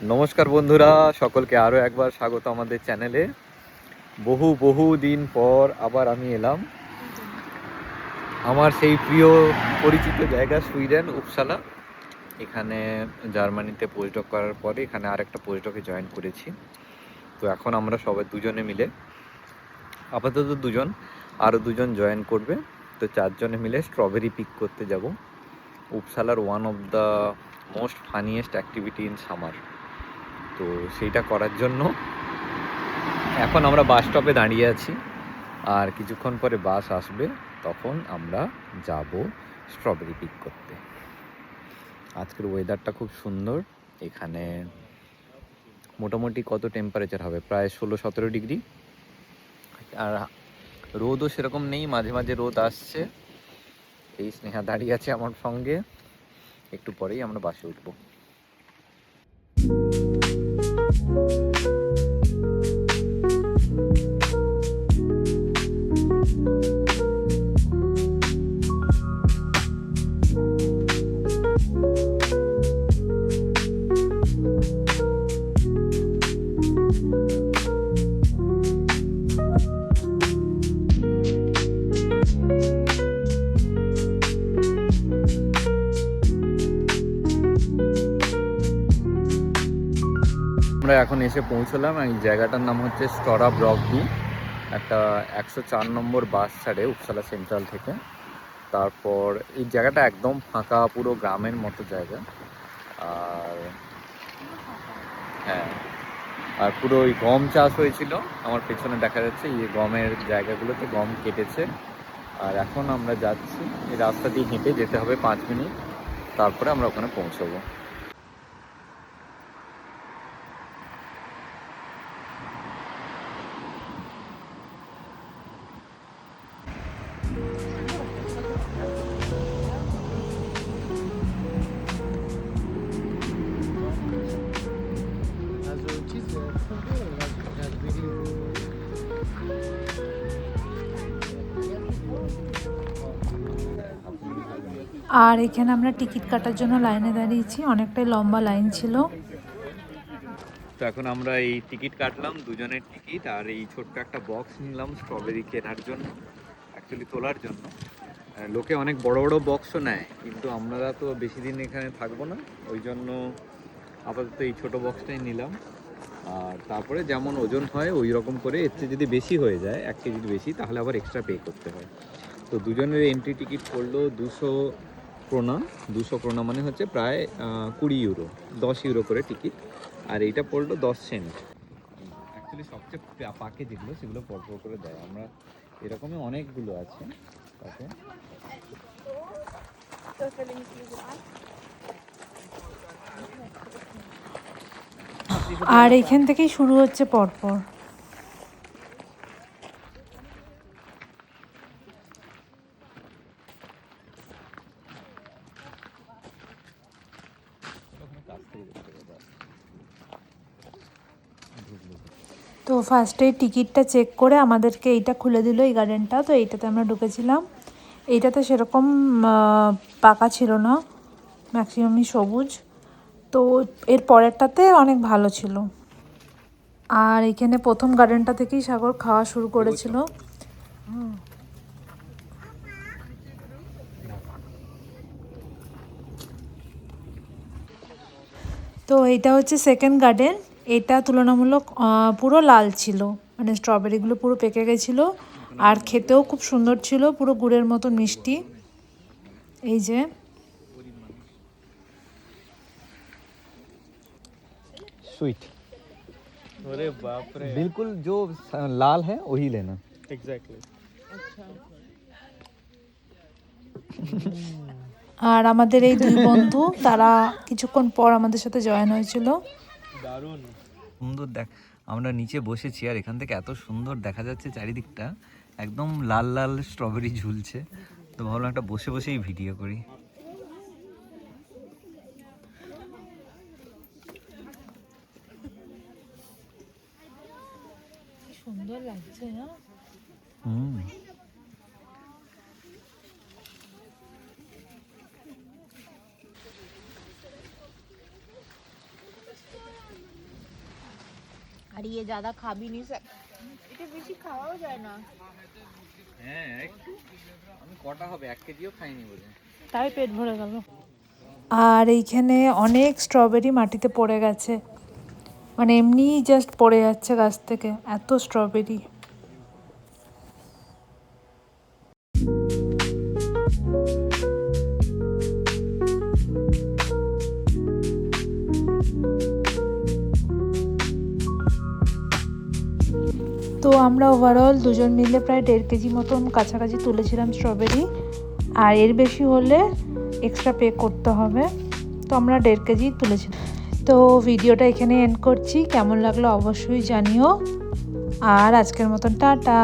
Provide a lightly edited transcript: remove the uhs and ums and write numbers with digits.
নমস্কার বন্ধুরা, সকলকে আরও একবার স্বাগত আমাদের চ্যানেলে। বহু দিন পর আবার আমি এলাম আমার সেই প্রিয় পরিচিত জায়গা সুইডেন উপসালা। এখানে জার্মানিতে পোস্টডক করার পরে এখানে আরেকটা পোস্টডকে জয়েন করেছি। তো এখন আমরা সবাই দুজনে মিলে, আপাতত দুজন, আরও দুজন জয়েন করবে, তো চারজনে মিলে স্ট্রবেরি পিক করতে যাব উপসালার one of the most funniest activity in summer. তো সেইটা করার জন্য এখন আমরা বাস স্টপে দাঁড়িয়ে আছি, আর কিছুক্ষণ পরে বাস আসবে, তখন আমরা যাব স্ট্রবেরি পিক করতে। আজকের ওয়েদারটা খুব সুন্দর। এখানে মোটামুটি কত টেম্পারেচার হবে, প্রায় 16-17 ডিগ্রি, আর রোদও সেরকম নেই, মাঝে মাঝে রোদ আসছে। এই স্নেহা দাঁড়িয়ে আছে আমার সঙ্গে, একটু পরেই আমরা বাসে উঠবো। আমরা এখন এসে পৌঁছলাম। এই জায়গাটার নাম হচ্ছে স্টরা ব্রকবি। একটা 104 নম্বর বাস ছাড়ে উপসালা সেন্ট্রাল থেকে। তারপর এই জায়গাটা একদম ফাঁকা, পুরো গ্রামের মতো জায়গা। আর হ্যাঁ, আর পুরো ওই গম চাষ হয়েছিল, আমার পেছনে দেখা যাচ্ছে এই গমের জায়গাগুলোতে গম কেটেছে। আর এখন আমরা যাচ্ছি, এই রাস্তা দিয়ে হেঁটে যেতে হবে 5 মিনিট, তারপরে আমরা ওখানে পৌঁছবো। আর এখানে আমরা টিকিট কাটার জন্য লাইনে দাঁড়িয়েছি, অনেকটাই লম্বা লাইন ছিল। তো এখন আমরা এই টিকিট কাটলাম, দুজনের টিকিট, আর এই ছোট্ট একটা বক্স নিলাম স্ট্রবেরি কেনার জন্য, অ্যাকচুয়ালি তোলার জন্য। লোকে অনেক বড় বড় বক্সও নেয়, কিন্তু আমরা তো বেশি দিন এখানে থাকবো না, ওই জন্য আপাতত এই ছোট বক্সটাই নিলাম। আর তারপরে যেমন ওজন হয় ওই রকম করে, এর চেয়ে যদি বেশি হয়ে যায়, 1 কেজির বেশি, তাহলে আবার এক্সট্রা পে করতে হয়। তো দুজনের এন্ট্রি টিকিট পড়লো 200 ক্রোনা। 200 ক্রোনা মানে হচ্ছে প্রায় 20 ইউরো, 10 ইউরো করে টিকিট। আর এইটা পড়লো 10 সেন্ট। অ্যাকচুয়ালি সবচেয়ে পাকে যেগুলো, সেগুলো পরপর করে দেয়। আমরা এরকমই অনেকগুলো আছে তাতে। আর এখান থেকেই শুরু হচ্ছে পরপর। তো ফার্স্টে টিকিটটা চেক করে আমাদেরকে এইটা খুলে দিল, এই গার্ডেনটা। তো এইটাতে আমরা ঢুকেছিলাম। এইটাতে সেরকম পাকা ছিল না, ম্যাক্সিমামই সবুজ। তো এর পরেরটাতে অনেক ভালো ছিল। আর এখানে প্রথম গার্ডেনটা থেকেই সাগর খাওয়া শুরু করেছিল। তো এইটা হচ্ছে সেকেন্ড গার্ডেন। এটা তুলনামূলক পুরো লাল ছিল, মানে স্ট্রবেরিগুলো পুরো পেকে গেছিলো। আর খেতেও খুব সুন্দর ছিল, পুরো গুড়ের মতো মিষ্টি। এই যে स्वीट, अरे बाप रे, बिल्कुल जो लाल है वही लेना। एग्जैक्टली। আর আমাদের এই দুই বন্ধু, তারা কিছুক্ষণ পর আমাদের সাথে জয়েন হয়েছিল। দারুণ সুন্দর দেখ, আমরা নিচে বসেছি আর এখান থেকে এত সুন্দর দেখা যাচ্ছে চারিদিকটা, একদম লাল লাল স্ট্রবেরি ঝুলছে। তো ভাবলাম একটা বসে বসেই ভিডিও করি। সুন্দর লাগছে না? আর ये ज्यादा खा भी नहीं सकता, এটা বেশি খাওয়াও যায় না। হ্যাঁ একটু, আমি কটা হবে 1 কেজিও খাইনি বলে। তাই পেট ভরে গেল। আর এইখানে অনেক স্ট্রবেরি মাটিতে পড়ে গেছে, মানে এমনিই জাস্ট পড়ে যাচ্ছে গাছ থেকে, এত স্ট্রবেরি। তো আমরা ওভারঅল দুজন মিলে প্রায় 1.5 কেজি মতন কাছাকাছি তুলেছিলাম স্ট্রবেরি, আর এর বেশি হলে এক্সট্রা পে করতে হবে। তো আমরা 1.5 কেজি তুলেছিলাম। তো ভিডিওটা এখানে এন্ড করছি, কেমন লাগলো অবশ্যই জানিও, আর আজকের মতন টাটা।